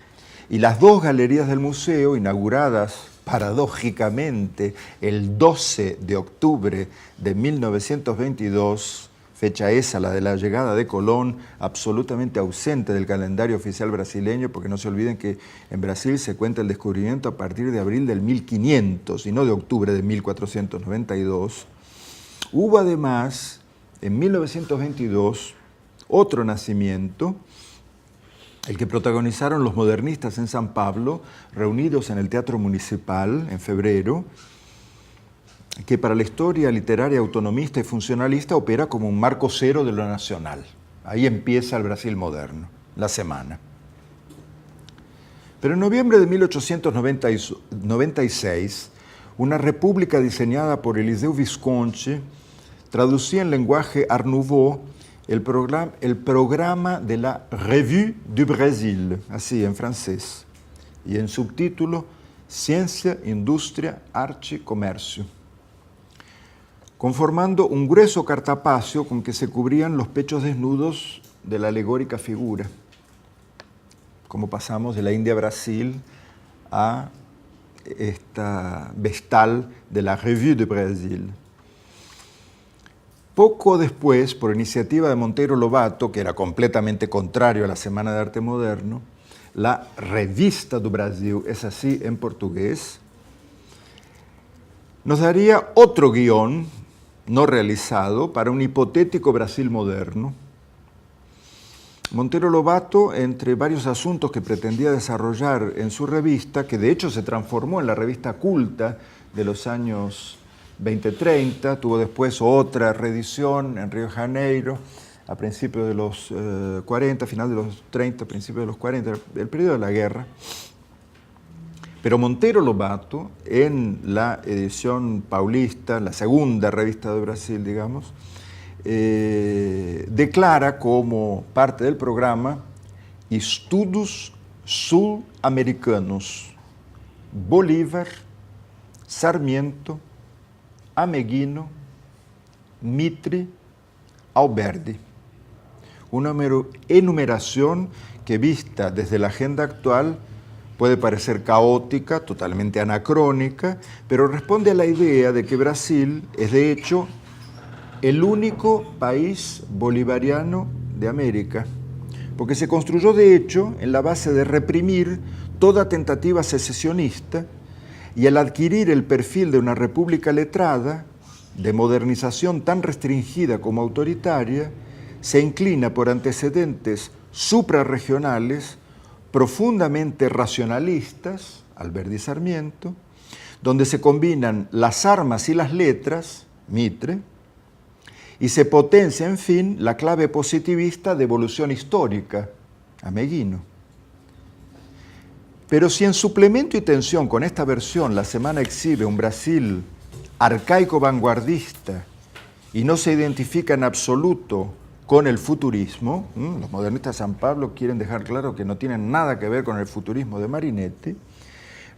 Y las dos galerías del museo, inauguradas paradójicamente el 12 de octubre de 1922, fecha esa, la de la llegada de Colón, absolutamente ausente del calendario oficial brasileño, porque no se olviden que en Brasil se cuenta el descubrimiento a partir de abril del 1500 y no de octubre de 1492. Hubo además, en 1922, otro nacimiento, el que protagonizaron los modernistas en San Pablo, reunidos en el Teatro Municipal en febrero, que para la historia literaria autonomista y funcionalista opera como un marco cero de lo nacional. Ahí empieza el Brasil moderno, la semana. Pero en noviembre de 1896, una república diseñada por Eliseu Visconti traducía en lenguaje Art Nouveau el programa de la Revue du Brésil, así en francés, y en subtítulo Ciencia, Industria, Arte y Comercio, conformando un grueso cartapacio con que se cubrían los pechos desnudos de la alegórica figura, como pasamos de la India a Brasil a esta vestal de la Revue du Brésil. Poco después, por iniciativa de Monteiro Lobato, que era completamente contrario a la Semana de Arte Moderno, la Revista do Brasil, es así en portugués, nos daría otro guión no realizado para un hipotético Brasil moderno. Monteiro Lobato, entre varios asuntos que pretendía desarrollar en su revista, que de hecho se transformó en la revista culta de los años 2030, tuvo después otra reedición en Río de Janeiro, a principios de los 40, final de los 30, principios de los 40, el periodo de la guerra. Pero Monteiro Lobato, en la edición paulista, la segunda revista de Brasil, digamos, declara como parte del programa Estudos Sul-Americanos, Bolívar, Sarmiento, Ameghino, Mitre, Alberdi. Una enumeración que vista desde la agenda actual puede parecer caótica, totalmente anacrónica, pero responde a la idea de que Brasil es de hecho el único país bolivariano de América, porque se construyó de hecho en la base de reprimir toda tentativa secesionista y al adquirir el perfil de una república letrada, de modernización tan restringida como autoritaria, se inclina por antecedentes suprarregionales profundamente racionalistas, Alberdi y Sarmiento, donde se combinan las armas y las letras, Mitre, y se potencia, en fin, la clave positivista de evolución histórica, Ameghino. Pero si en suplemento y tensión con esta versión la semana exhibe un Brasil arcaico vanguardista y no se identifica en absoluto con el futurismo, los modernistas de San Pablo quieren dejar claro que no tienen nada que ver con el futurismo de Marinetti,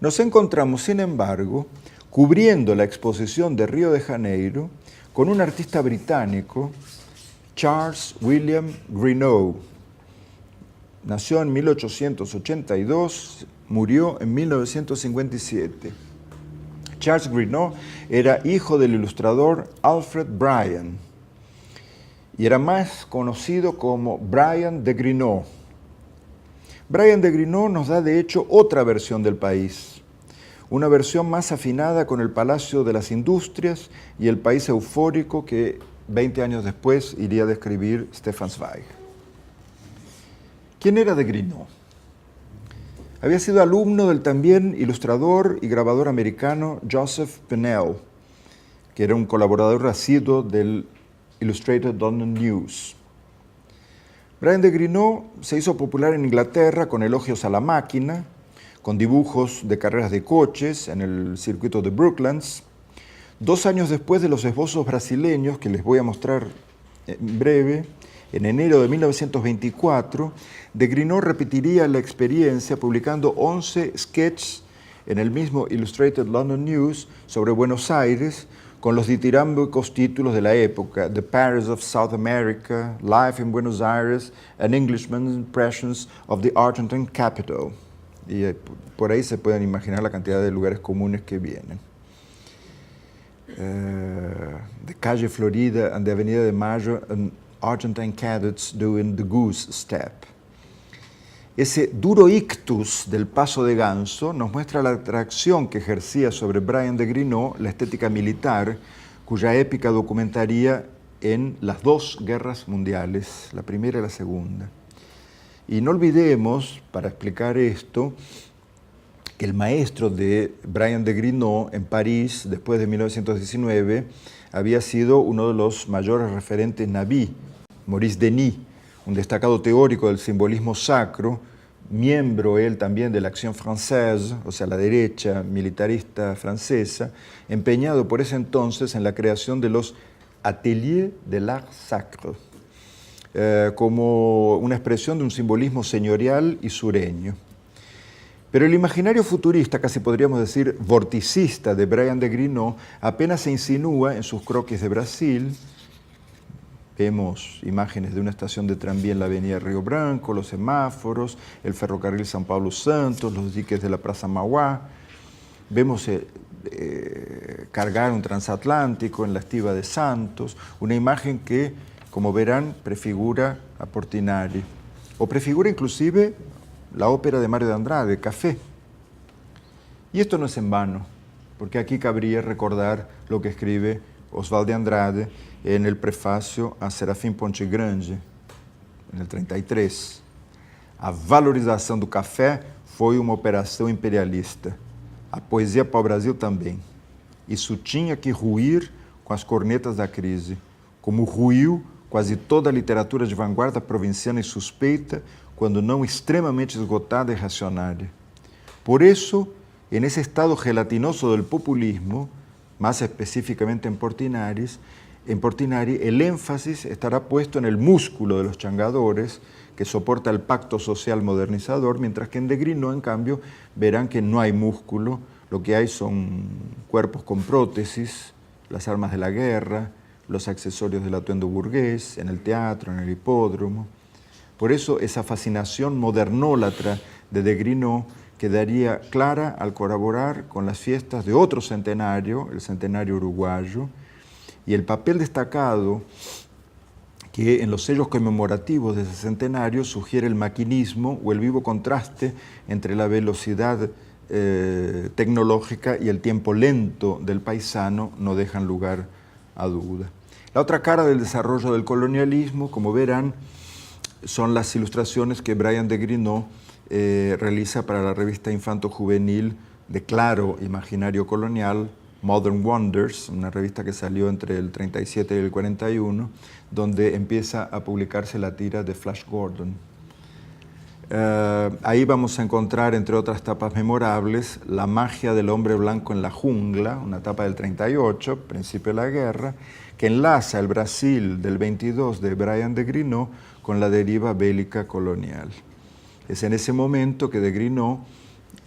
nos encontramos, sin embargo, cubriendo la exposición de Río de Janeiro con un artista británico, Charles William Greenough, nació en 1882, murió en 1957. Charles Greenough era hijo del ilustrador Alfred Bryan y era más conocido como Bryan de Greenough. Bryan de Greenough nos da de hecho otra versión del país, una versión más afinada con el Palacio de las Industrias y el país eufórico que 20 años después iría a describir Stefan Zweig. ¿Quién era de Greenough? Había sido alumno del también ilustrador y grabador americano Joseph Pennell, que era un colaborador asiduo del Illustrated London News. Bryan de Greenough se hizo popular en Inglaterra con elogios a la máquina, con dibujos de carreras de coches en el circuito de Brooklands. 2 años después de los esbozos brasileños, que les voy a mostrar en breve, en enero de 1924, de Greenough repetiría la experiencia publicando 11 sketches en el mismo Illustrated London News sobre Buenos Aires, con los ditirámbicos títulos de la época: The Paris of South America, Life in Buenos Aires, An Englishman's Impressions of the Argentine Capital. Y por ahí se pueden imaginar la cantidad de lugares comunes que vienen. De Calle Florida and de Avenida de Mayo, and Argentine cadets doing the goose step. Ese duro ictus del paso de ganso nos muestra la atracción que ejercía sobre Bryan de Greenough la estética militar, cuya épica documentaría en las 2 guerras mundiales, la primera y la segunda. Y no olvidemos, para explicar esto, que el maestro de Bryan de Greenough en París, después de 1919, había sido uno de los mayores referentes nabis, Maurice Denis, un destacado teórico del simbolismo sacro, miembro él también de la Action Française, o sea, la derecha militarista francesa, empeñado por ese entonces en la creación de los Ateliers de l'Art Sacre, como una expresión de un simbolismo señorial y sureño. Pero el imaginario futurista, casi podríamos decir vorticista, de Bryan de Greenough apenas se insinúa en sus croquis de Brasil. Vemos imágenes de una estación de tranvía en la avenida Río Branco, los semáforos, el ferrocarril San Pablo Santos, los diques de la Plaza Mauá. Vemos cargar un transatlántico en la estiba de Santos, una imagen que, como verán, prefigura a Portinari, o prefigura inclusive la ópera de Mario de Andrade, Café. Y esto no es en vano, porque aquí cabría recordar lo que escribe Oswald de Andrade en el prefacio a Serafim Ponte Grande, en el 33. A valorização do café foi uma operação imperialista. A poesia para o Brasil também. Isso tinha que ruir com as cornetas da crise, como ruiu quase toda a literatura de vanguarda provinciana e suspeita, quando não extremamente esgotada e reacionária. Por eso, en ese estado gelatinoso del populismo, más específicamente en Portinari, el énfasis estará puesto en el músculo de los changadores, que soporta el pacto social modernizador, mientras que en de Greenough, en cambio, verán que no hay músculo, lo que hay son cuerpos con prótesis, las armas de la guerra, los accesorios del atuendo burgués, en el teatro, en el hipódromo. Por eso esa fascinación modernólatra de Greenough quedaría clara al colaborar con las fiestas de otro centenario, el centenario uruguayo, y el papel destacado que en los sellos conmemorativos de ese centenario sugiere el maquinismo o el vivo contraste entre la velocidad tecnológica y el tiempo lento del paisano no dejan lugar a duda. La otra cara del desarrollo del colonialismo, como verán, son las ilustraciones que Bryan de Greenough realiza para la revista infanto-juvenil de claro imaginario colonial, Modern Wonders, una revista que salió entre el 37 y el 41, donde empieza a publicarse la tira de Flash Gordon. Ahí vamos a encontrar, entre otras tapas memorables, La magia del hombre blanco en la jungla, una tapa del 38, principio de la guerra, que enlaza el Brasil del 22 de Bryan de Greenough con la deriva bélica colonial. Es en ese momento que de Greenough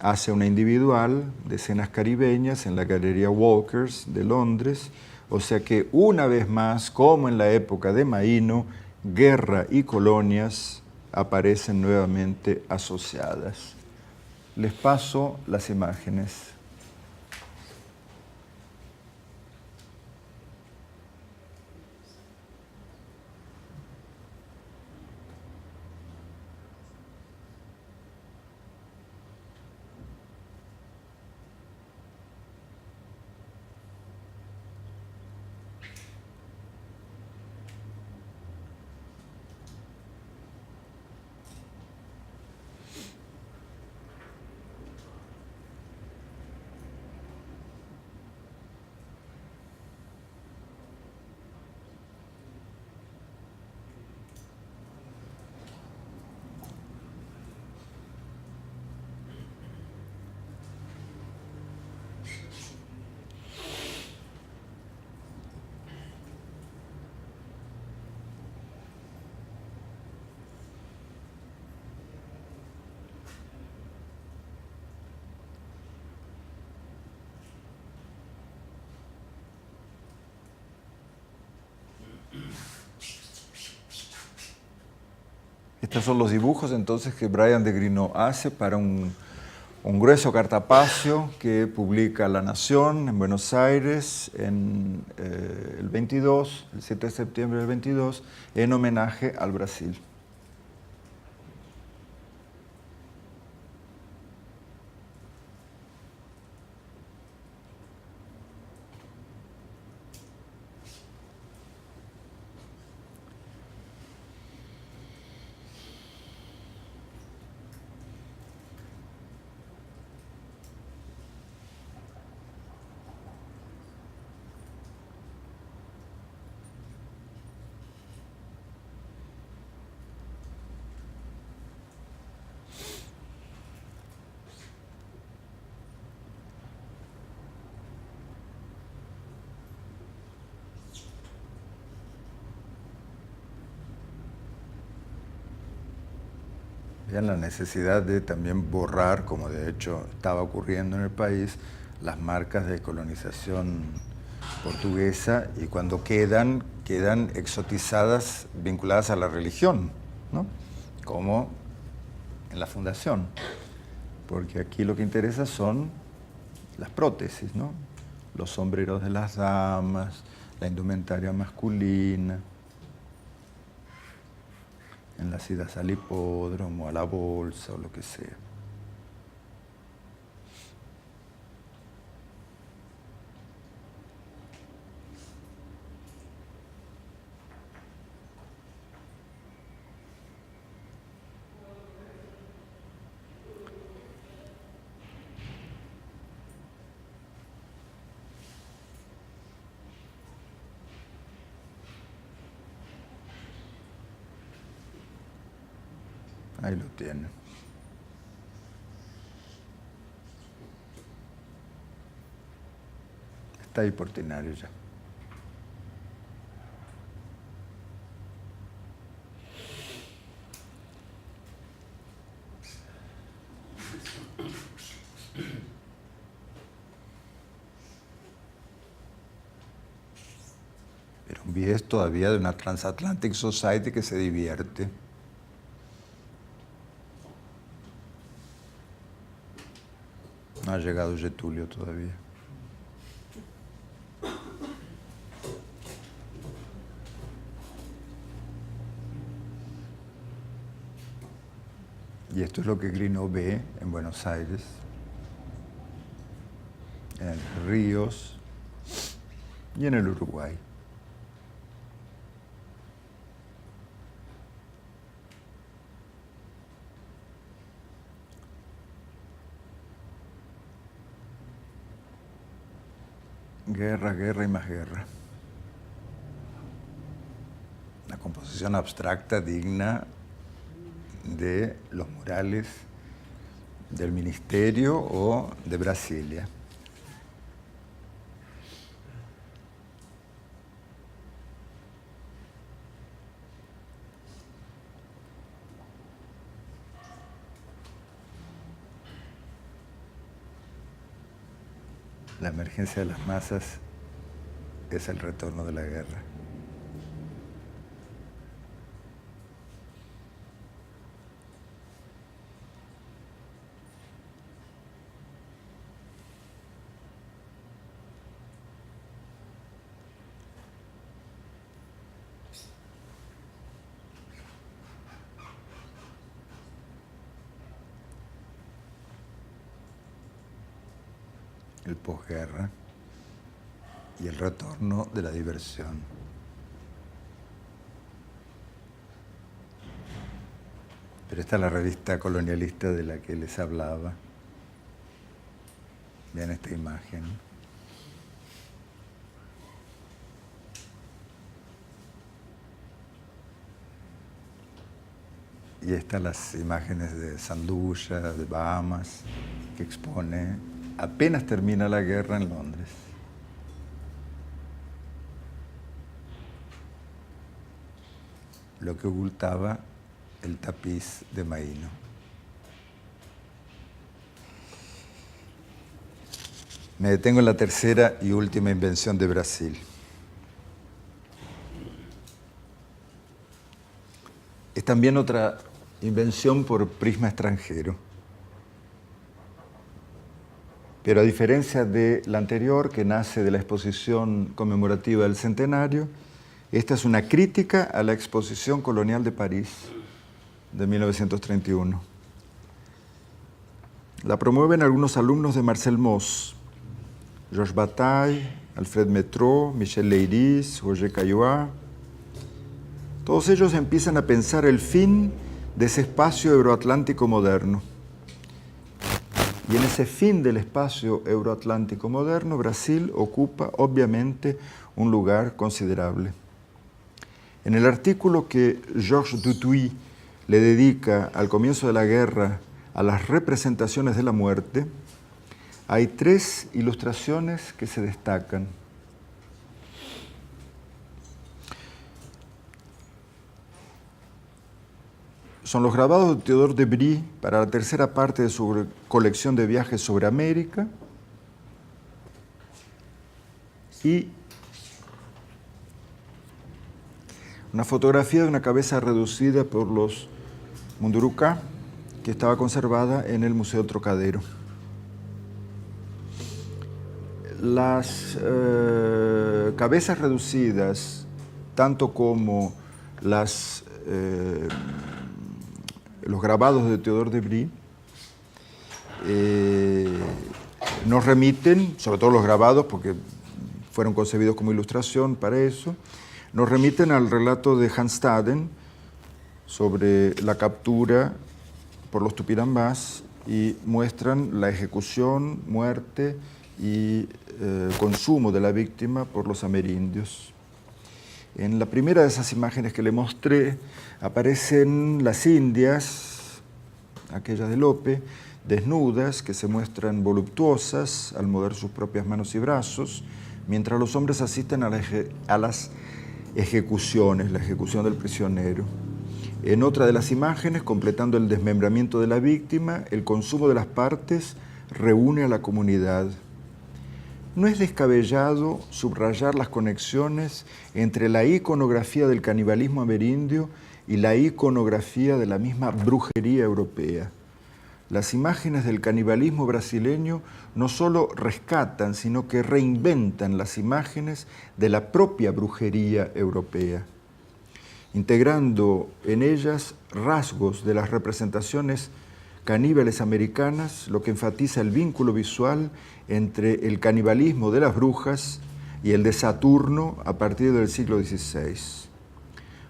hace una individual de escenas caribeñas en la Galería Walkers de Londres, o sea que una vez más, como en la época de Maíno, guerra y colonias aparecen nuevamente asociadas. Les paso las imágenes. Estos son los dibujos entonces que Brian de Grino hace para un grueso cartapacio que publica La Nación en Buenos Aires en el 22, el 7 de septiembre del 22, en homenaje al Brasil. Vean la necesidad de también borrar, como de hecho estaba ocurriendo en el país, las marcas de colonización portuguesa y cuando quedan exotizadas, vinculadas a la religión, ¿no? Como en la fundación. Porque aquí lo que interesa son las prótesis, ¿no? Los sombreros de las damas, la indumentaria masculina, en las idas al hipódromo, a la bolsa o lo que sea. Ahí lo tiene. Está ahí Portinari ya. Pero un bies todavía de una Transatlantic Society que se divierte. No ha llegado Getúlio todavía. Y esto es lo que Grino ve en Buenos Aires, en Ríos y en el Uruguay. Guerra, guerra y más guerra. Una composición abstracta digna de los murales del Ministerio o de Brasilia. La emergencia de las masas es el retorno de la guerra. el posguerra y el retorno de la diversión. Pero esta es la revista colonialista de la que les hablaba. Vean esta imagen. Y estas las imágenes de Sandulla, de Bahamas, que expone apenas termina la guerra en Londres. Lo que ocultaba el tapiz de Maíno. Me detengo en la tercera y última invención de Brasil. Es también otra invención por prisma extranjero. Pero a diferencia de la anterior, que nace de la exposición conmemorativa del centenario, esta es una crítica a la exposición colonial de París de 1931. La promueven algunos alumnos de Marcel Mauss, Georges Bataille, Alfred Métraux, Michel Leiris, Roger Caillois. Todos ellos empiezan a pensar el fin de ese espacio euroatlántico moderno. Y en ese fin del espacio euroatlántico moderno, Brasil ocupa obviamente un lugar considerable. En el artículo que Georges Dutuit le dedica al comienzo de la guerra a las representaciones de la muerte, hay 3 ilustraciones que se destacan. Son los grabados de Théodore de Bry para la tercera parte de su colección de viajes sobre América y una fotografía de una cabeza reducida por los Mundurucá que estaba conservada en el Museo Trocadero. Las cabezas reducidas, tanto como los grabados de Théodore de Bry, nos remiten, sobre todo los grabados, porque fueron concebidos como ilustración para eso, nos remiten al relato de Hans Staden sobre la captura por los Tupinambás y muestran la ejecución, muerte y consumo de la víctima por los amerindios. En la primera de esas imágenes que le mostré aparecen las indias, aquellas de Lope, desnudas, que se muestran voluptuosas al mover sus propias manos y brazos, mientras los hombres asisten a las ejecuciones, la ejecución del prisionero. En otra de las imágenes, completando el desmembramiento de la víctima, el consumo de las partes reúne a la comunidad. No es descabellado subrayar las conexiones entre la iconografía del canibalismo amerindio y la iconografía de la misma brujería europea. Las imágenes del canibalismo brasileño no solo rescatan, sino que reinventan las imágenes de la propia brujería europea, integrando en ellas rasgos de las representaciones caníbales americanas, lo que enfatiza el vínculo visual entre el canibalismo de las brujas y el de Saturno a partir del siglo XVI.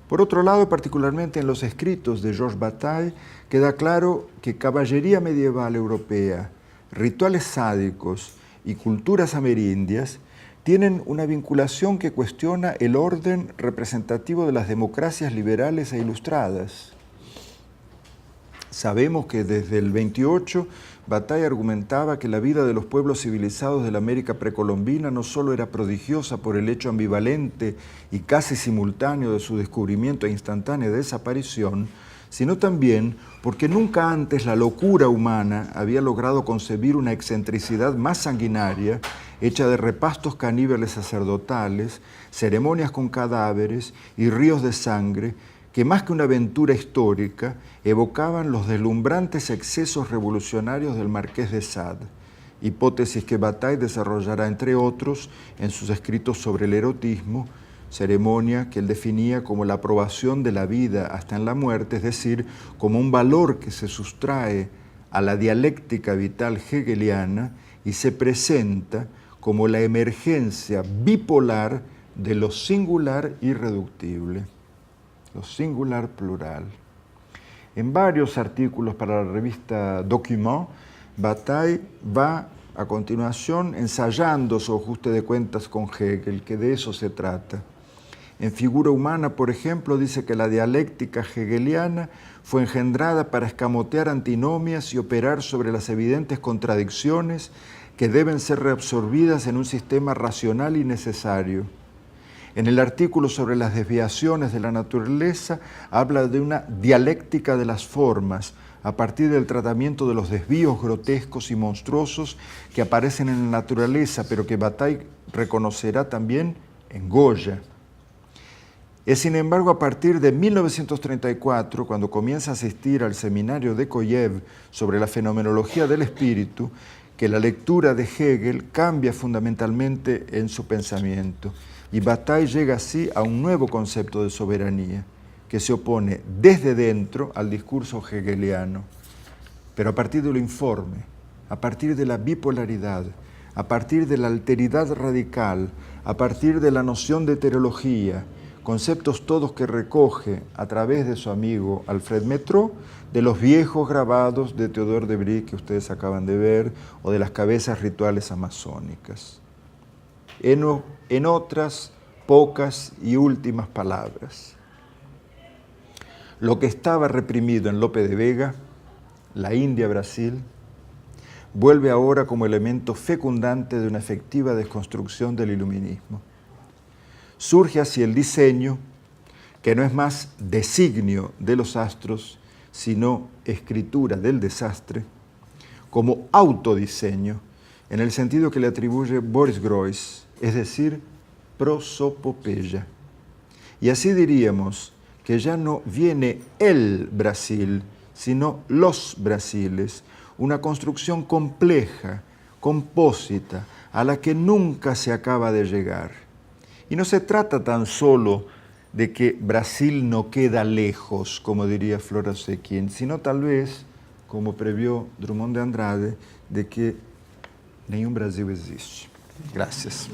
Por otro lado, particularmente en los escritos de Georges Bataille, queda claro que caballería medieval europea, rituales sádicos y culturas amerindias tienen una vinculación que cuestiona el orden representativo de las democracias liberales e ilustradas. Sabemos que desde el 28 Bataille argumentaba que la vida de los pueblos civilizados de la América precolombina no solo era prodigiosa por el hecho ambivalente y casi simultáneo de su descubrimiento e instantánea desaparición, sino también porque nunca antes la locura humana había logrado concebir una excentricidad más sanguinaria, hecha de repastos caníbales sacerdotales, ceremonias con cadáveres y ríos de sangre, que más que una aventura histórica, evocaban los deslumbrantes excesos revolucionarios del Marqués de Sade, hipótesis que Bataille desarrollará, entre otros, en sus escritos sobre el erotismo, ceremonia que él definía como la aprobación de la vida hasta en la muerte, es decir, como un valor que se sustrae a la dialéctica vital hegeliana y se presenta como la emergencia bipolar de lo singular irreductible, lo singular plural. En varios artículos para la revista Document, Bataille va a continuación ensayando su ajuste de cuentas con Hegel, que de eso se trata. En Figura Humana, por ejemplo, dice que la dialéctica hegeliana fue engendrada para escamotear antinomias y operar sobre las evidentes contradicciones que deben ser reabsorbidas en un sistema racional y necesario. En el artículo sobre las desviaciones de la naturaleza habla de una dialéctica de las formas a partir del tratamiento de los desvíos grotescos y monstruosos que aparecen en la naturaleza, pero que Bataille reconocerá también en Goya. Es, sin embargo, a partir de 1934, cuando comienza a asistir al seminario de Koyev sobre la fenomenología del espíritu, que la lectura de Hegel cambia fundamentalmente en su pensamiento. Y Bataille llega así a un nuevo concepto de soberanía, que se opone desde dentro al discurso hegeliano, pero a partir de lo informe, a partir de la bipolaridad, a partir de la alteridad radical, a partir de la noción de heterología, conceptos todos que recoge a través de su amigo Alfred Métraux, de los viejos grabados de Théodore de Bry que ustedes acaban de ver, o de las cabezas rituales amazónicas. En otras pocas y últimas palabras, lo que estaba reprimido en Lope de Vega, la India-Brasil, vuelve ahora como elemento fecundante de una efectiva desconstrucción del iluminismo. Surge así el diseño, que no es más designio de los astros, sino escritura del desastre, como autodiseño, en el sentido que le atribuye Boris Groys, es decir, prosopopeya. Y así diríamos que ya no viene el Brasil, sino los Brasiles, una construcción compleja, compósita, a la que nunca se acaba de llegar. Y no se trata tan solo de que Brasil no queda lejos, como diría Flora Sequin, sino tal vez, como previó Drummond de Andrade, de que nenhum Brasil existe. Gracias.